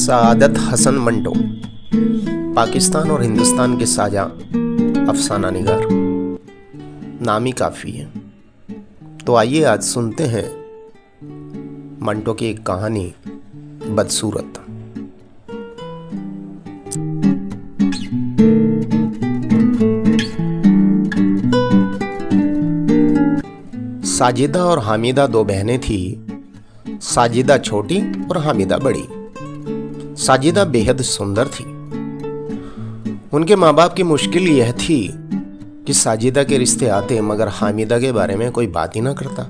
सआदत हसन मंटो पाकिस्तान और हिंदुस्तान के साझा अफसाना निगार, नाम ही काफ़ी है। तो आइए आज सुनते हैं मंटो की एक कहानी, बदसूरत। साजिदा और हामिदा दो बहनें थी। साजिदा छोटी और हामिदा बड़ी। साजिदा बेहद सुंदर थी। उनके माँ बाप की मुश्किल यह थी कि साजिदा के रिश्ते आते मगर हामिदा के बारे में कोई बात ही ना करता।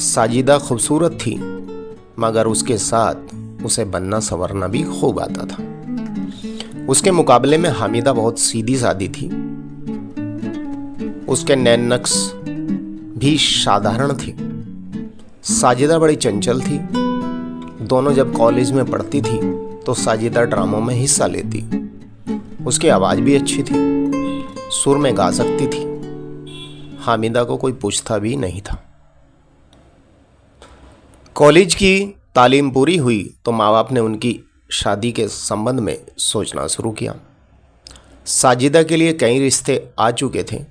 साजिदा खूबसूरत थी मगर उसके साथ उसे बनना संवरना भी खूब आता था। उसके मुकाबले में हामिदा बहुत सीधी सादी थी। उसके नैन नक्श भी साधारण थी। साजिदा बड़ी चंचल थी। दोनों जब कॉलेज में पढ़ती थी तो साजिदा ड्रामों में हिस्सा लेती। उसकी आवाज़ भी अच्छी थी, सुर में गा सकती थी। हामिदा को कोई पूछता भी नहीं था। कॉलेज की तालीम पूरी हुई तो माँ बाप ने उनकी शादी के संबंध में सोचना शुरू किया। साजिदा के लिए कई रिश्ते आ चुके थे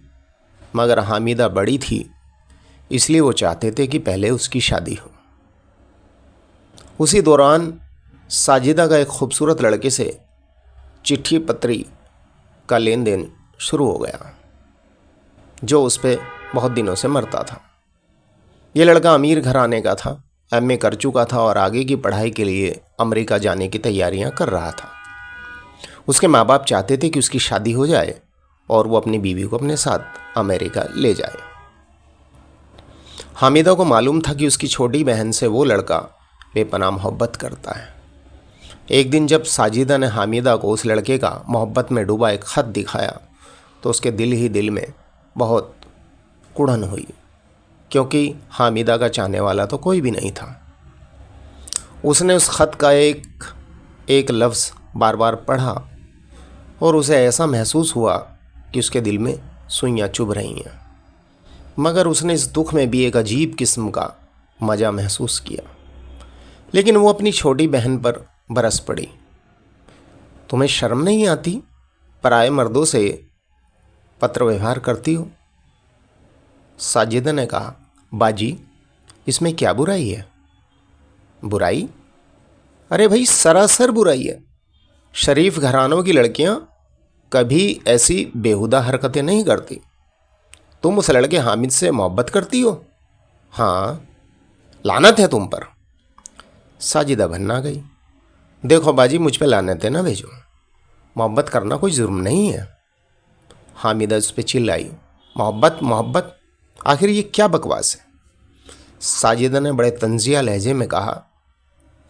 मगर हामिदा बड़ी थी, इसलिए वो चाहते थे कि पहले उसकी शादी हो। उसी दौरान साजिदा का एक खूबसूरत लड़के से चिट्ठी पत्री का लेन देन शुरू हो गया, जो उस पर बहुत दिनों से मरता था। ये लड़का अमीर घराने का था, एमए कर चुका था और आगे की पढ़ाई के लिए अमेरिका जाने की तैयारियां कर रहा था। उसके माँ बाप चाहते थे कि उसकी शादी हो जाए और वो अपनी बीवी को अपने साथ अमेरिका ले जाए। हामिदा को मालूम था कि उसकी छोटी बहन से वो लड़का बेपनाह मोहब्बत करता है। एक दिन जब साजिदा ने हामिदा को उस लड़के का मोहब्बत में डूबा एक ख़त दिखाया तो उसके दिल ही दिल में बहुत कुढ़न हुई, क्योंकि हामिदा का चाहने वाला तो कोई भी नहीं था। उसने उस ख़त का एक लफ्ज़ बार बार पढ़ा और उसे ऐसा महसूस हुआ कि उसके दिल में सुइयाँ चुभ रही हैं। मगर उसने इस दुख में भी एक अजीब किस्म का मज़ा महसूस किया। लेकिन वो अपनी छोटी बहन पर बरस पड़ी। तुम्हें शर्म नहीं आती? पराए मर्दों से पत्र व्यवहार करती हो? साजिदा ने कहा, बाजी इसमें क्या बुराई है? बुराई? अरे भाई सरासर बुराई है। शरीफ घरानों की लड़कियां कभी ऐसी बेहुदा हरकतें नहीं करती। तुम उस लड़के हामिद से मोहब्बत करती हो? हाँ, लानत है तुम पर। साजिदा भन्ना गई। देखो बाजी, मुझ पे लानतें ना भेजो। मोहब्बत करना कोई जुर्म नहीं है। हामिदा उस पर चिल्लाई, मोहब्बत मोहब्बत, आखिर ये क्या बकवास है? साजिदा ने बड़े तंजिया लहजे में कहा,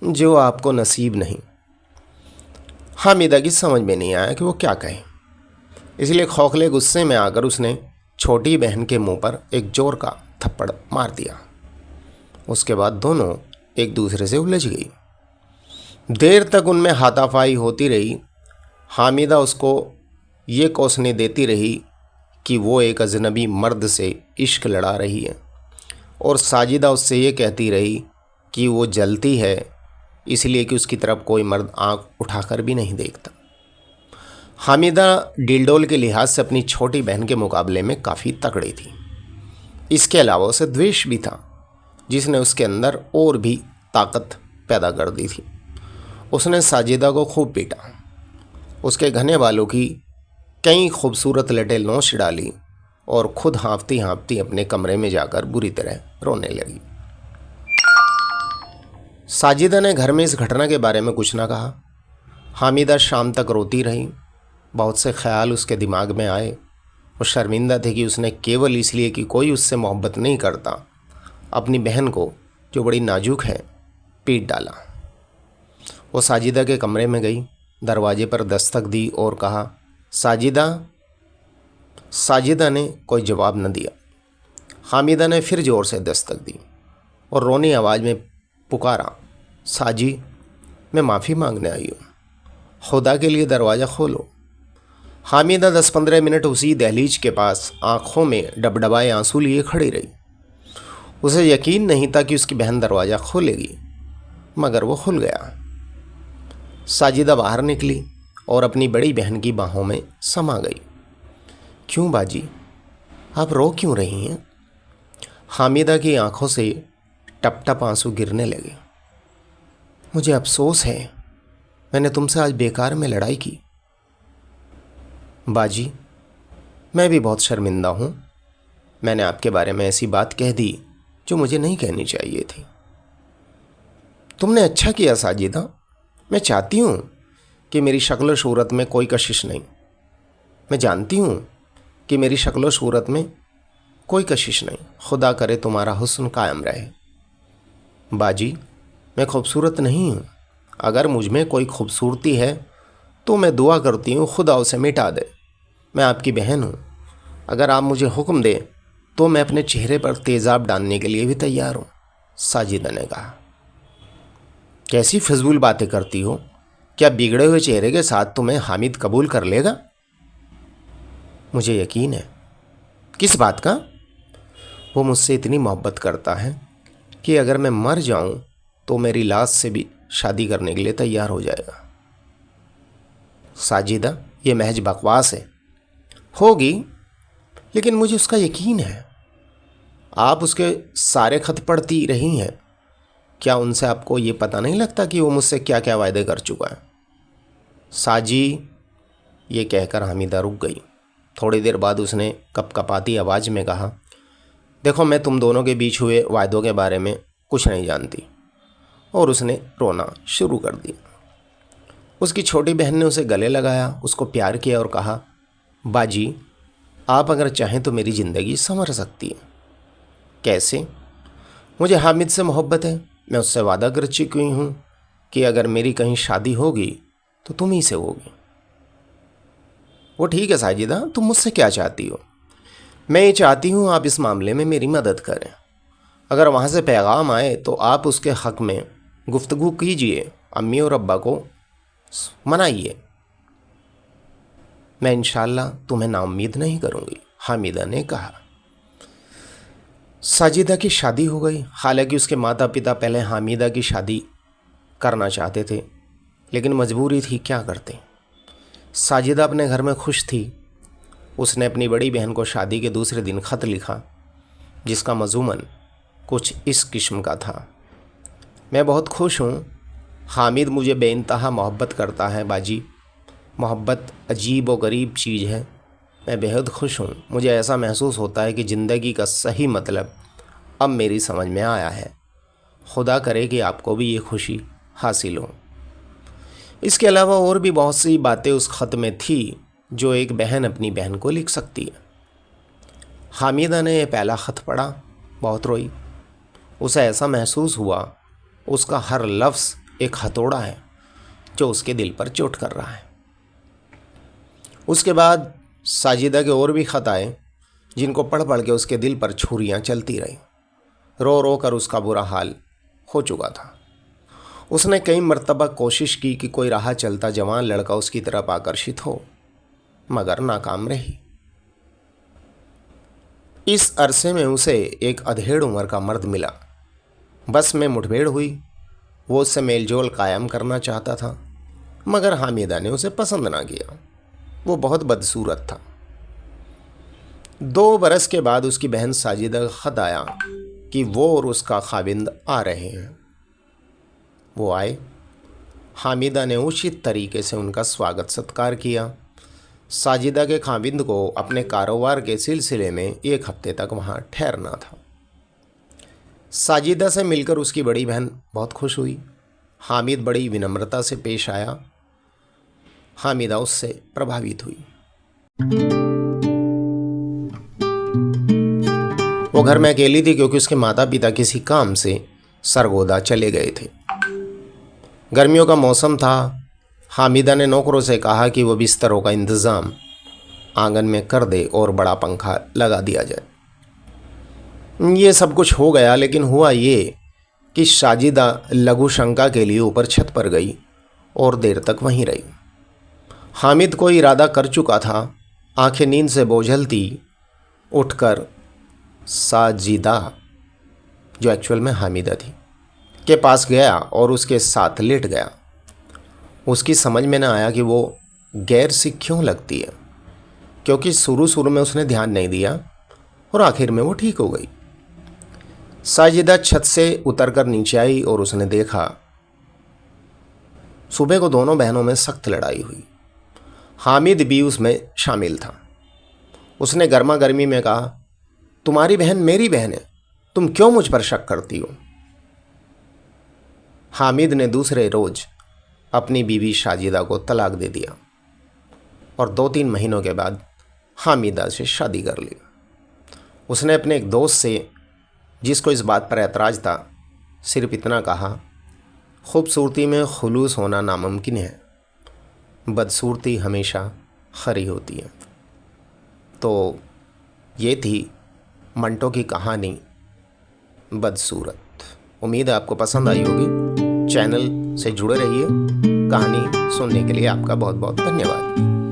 जो आपको नसीब नहीं। हामिदा की समझ में नहीं आया कि वो क्या कहे, इसलिए खोखले गुस्से में आकर उसने छोटी बहन के मुंह पर एक जोर का थप्पड़ मार दिया। उसके बाद दोनों एक दूसरे से उलझ गई। देर तक उनमें हाथापाई होती रही। हामिदा उसको ये कोसने देती रही कि वो एक अजनबी मर्द से इश्क लड़ा रही है और साजिदा उससे ये कहती रही कि वो जलती है इसलिए कि उसकी तरफ कोई मर्द आंख उठाकर भी नहीं देखता। हामिदा डिलडोल के लिहाज से अपनी छोटी बहन के मुकाबले में काफ़ी तगड़ी थी। इसके अलावा उसे द्वेष भी था, जिसने उसके अंदर और भी ताकत पैदा कर दी थी। उसने साजिदा को खूब पीटा, उसके घने बालों की कई खूबसूरत लटें नोच डाली और खुद हाँफती हाँफती अपने कमरे में जाकर बुरी तरह रोने लगी। साजिदा ने घर में इस घटना के बारे में कुछ ना कहा। हामिदा शाम तक रोती रही। बहुत से ख्याल उसके दिमाग में आए। वो शर्मिंदा थे कि उसने केवल इसलिए कि कोई उससे मोहब्बत नहीं करता अपनी बहन को, जो बड़ी नाजुक है, पीट डाला। वो साजिदा के कमरे में गई, दरवाजे पर दस्तक दी और कहा, साजिदा। साजिदा ने कोई जवाब न दिया। हामिदा ने फिर ज़ोर से दस्तक दी और रोनी आवाज़ में पुकारा, साजी, मैं माफ़ी मांगने आई हूँ, खुदा के लिए दरवाज़ा खोलो। हामिदा 10-15 मिनट उसी दहलीज के पास आंखों में डबडबाए आंसू लिए खड़ी रही। उसे यकीन नहीं था कि उसकी बहन दरवाज़ा खोलेगी, मगर वो खुल गया। साजिदा बाहर निकली और अपनी बड़ी बहन की बाहों में समा गई। क्यों बाजी, आप रो क्यों रही हैं? हामिदा की आंखों से टप टप आंसू गिरने लगे। मुझे अफसोस है, मैंने तुमसे आज बेकार में लड़ाई की। बाजी, मैं भी बहुत शर्मिंदा हूँ। मैंने आपके बारे में ऐसी बात कह दी जो मुझे नहीं कहनी चाहिए थी। तुमने अच्छा किया साजिदा। मैं चाहती हूँ कि मेरी शक्ल सूरत में कोई कशिश नहीं। मैं जानती हूँ कि मेरी शक्ल सूरत में कोई कशिश नहीं। खुदा करे तुम्हारा हुस्न कायम रहे। बाजी, मैं खूबसूरत नहीं हूँ। अगर मुझ में कोई खूबसूरती है तो मैं दुआ करती हूँ खुदा उसे मिटा दे। मैं आपकी बहन हूँ। अगर आप मुझे हुक्म दें तो मैं अपने चेहरे पर तेज़ाब डालने के लिए भी तैयार हूँ, साजिदा ने कहा। कैसी फजूल बातें करती हो? क्या बिगड़े हुए चेहरे के साथ तुम्हें हामिद कबूल कर लेगा? मुझे यकीन है। किस बात का? वो मुझसे इतनी मोहब्बत करता है कि अगर मैं मर जाऊं तो मेरी लाश से भी शादी करने के लिए तैयार हो जाएगा। साजिदा, ये महज बकवास है। होगी, लेकिन मुझे उसका यकीन है। आप उसके सारे खत पढ़ती रही हैं। क्या उनसे आपको ये पता नहीं लगता कि वो मुझसे क्या क्या वायदे कर चुका है? साजी, ये कहकर हामिदा रुक गई। थोड़ी देर बाद उसने कपकपाती आवाज़ में कहा, देखो, मैं तुम दोनों के बीच हुए वायदों के बारे में कुछ नहीं जानती। और उसने रोना शुरू कर दिया। उसकी छोटी बहन ने उसे गले लगाया, उसको प्यार किया और कहा, बाजी, आप अगर चाहें तो मेरी ज़िंदगी संवर सकती है। कैसे? मुझे हामिद से मोहब्बत है। मैं उससे वादा कर चुकी हूँ कि अगर मेरी कहीं शादी होगी तो तुम ही से होगी। वो ठीक है साजिदा, तुम मुझसे क्या चाहती हो? मैं ये चाहती हूँ आप इस मामले में मेरी मदद करें। अगर वहाँ से पैगाम आए तो आप उसके हक़ में गुफ्तगू कीजिए, अम्मी और अब्बा को मनाइए। मैं इंशाल्लाह तुम्हें नाउम्मीद नहीं करूँगी, हामिदा ने कहा। साजिदा की शादी हो गई। हालांकि उसके माता पिता पहले हामिदा की शादी करना चाहते थे, लेकिन मजबूरी थी, क्या करते। साजिदा अपने घर में खुश थी। उसने अपनी बड़ी बहन को शादी के दूसरे दिन ख़त लिखा, जिसका मज़मून कुछ इस किस्म का था। मैं बहुत खुश हूँ। हामिद मुझे बेइंतहा मोहब्बत करता है बाजी। मोहब्बत अजीब व गरीब चीज़ है। मैं बेहद खुश हूँ। मुझे ऐसा महसूस होता है कि ज़िंदगी का सही मतलब अब मेरी समझ में आया है। खुदा करे कि आपको भी ये खुशी हासिल हो। इसके अलावा और भी बहुत सी बातें उस ख़त में थी जो एक बहन अपनी बहन को लिख सकती है। हामिदा ने पहला ख़त पढ़ा, बहुत रोई। उसे ऐसा महसूस हुआ उसका हर लफ्ज़ एक हथौड़ा है जो उसके दिल पर चोट कर रहा है। उसके बाद साजिदा के और भी ख़त आए जिनको पढ़ पढ़ के उसके दिल पर छुरियाँ चलती रहीं। रो रो कर उसका बुरा हाल हो चुका था। उसने कई मर्तबा कोशिश की कि कोई राह चलता जवान लड़का उसकी तरफ आकर्षित हो, मगर नाकाम रही। इस अरसे में उसे एक अधेड़ उम्र का मर्द मिला। बस में मुठभेड़ हुई। वो उससे मेलजोल कायम करना चाहता था, मगर हामिदा ने उसे पसंद ना किया। वो बहुत बदसूरत था। 2 बरस के बाद उसकी बहन साजिदा का ख़त आया कि वो और उसका खाविंद आ रहे हैं। वो आए। हामिदा ने उचित तरीके से उनका स्वागत सत्कार किया। साजिदा के खाविंद को अपने कारोबार के सिलसिले में 1 हफ्ते तक वहाँ ठहरना था। साजिदा से मिलकर उसकी बड़ी बहन बहुत खुश हुई। हामिद बड़ी विनम्रता से पेश आया। हामिदा उससे प्रभावित हुई। वो घर में अकेली थी क्योंकि उसके माता पिता किसी काम से सरगोदा चले गए थे। गर्मियों का मौसम था। हामिदा ने नौकरों से कहा कि वो बिस्तरों का इंतज़ाम आंगन में कर दे और बड़ा पंखा लगा दिया जाए। ये सब कुछ हो गया, लेकिन हुआ ये कि साजिदा लघु शंका के लिए ऊपर छत पर गई और देर तक वहीं रही। हामिद को इरादा कर चुका था। आंखें नींद से बोझलती उठकर साजिदा, जो एक्चुअल में हामिदा थी, के पास गया और उसके साथ लेट गया। उसकी समझ में न आया कि वो गैर सी क्यों लगती है, क्योंकि शुरू में उसने ध्यान नहीं दिया और आखिर में वो ठीक हो गई। साजिदा छत से उतरकर नीचे आई और उसने देखा सुबह को दोनों बहनों में सख्त लड़ाई हुई। हामिद भी उसमें शामिल था। उसने गर्मा गर्मी में कहा, तुम्हारी बहन मेरी बहन है, तुम क्यों मुझ पर शक करती हो? हामिद ने दूसरे रोज अपनी बीवी साजिदा को तलाक दे दिया और 2-3 महीनों के बाद हामिदा से शादी कर ली। उसने अपने एक दोस्त से, जिसको इस बात पर ऐतराज़ था, सिर्फ इतना कहा, खूबसूरती में खुलूस होना नामुमकिन है, बदसूरती हमेशा खरी होती है। तो ये थी मंटो की कहानी बदसूरत। उम्मीद है आपको पसंद आई होगी। चैनल से जुड़े रहिए। कहानी सुनने के लिए आपका बहुत बहुत धन्यवाद।